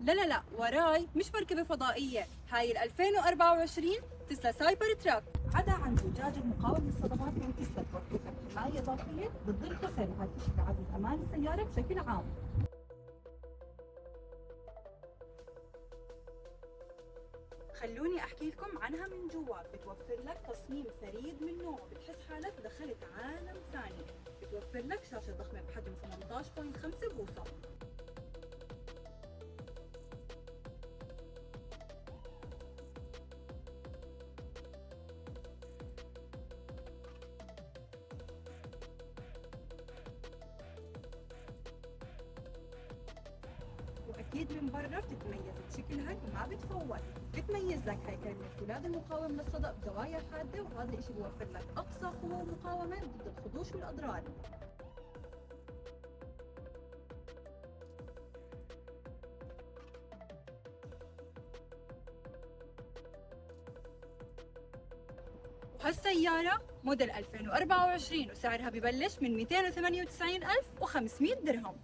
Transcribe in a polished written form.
لا لا لا، وراي مش مركبة فضائية، هاي ال 2024 تسلا سايبر تراك. عدا عن زجاج المقاوم للصدمات من تسلا توفر لك حماية إضافية ضد الكسر، وهي تعزز أمان السيارة بشكل عام. خلوني احكي لكم عنها من جوا. بتوفر لك تصميم فريد من نوعه، بتحس حالك دخلت عالم ثاني. بتوفر لك شاشة ضخمة بحجم 18.5 بوصة. واكيد من برا بتتميز بشكلها وما بتفوت. بتميز لك هيكل الفولاذ المقاوم للصدأ بزوايا حادة، وهذا الاشي بيوفر لك اقصى قوة ومقاومة ضد الخدوش والاضرار. وهالسيارة موديل 2024 وسعرها ببلش من 298,500 درهم.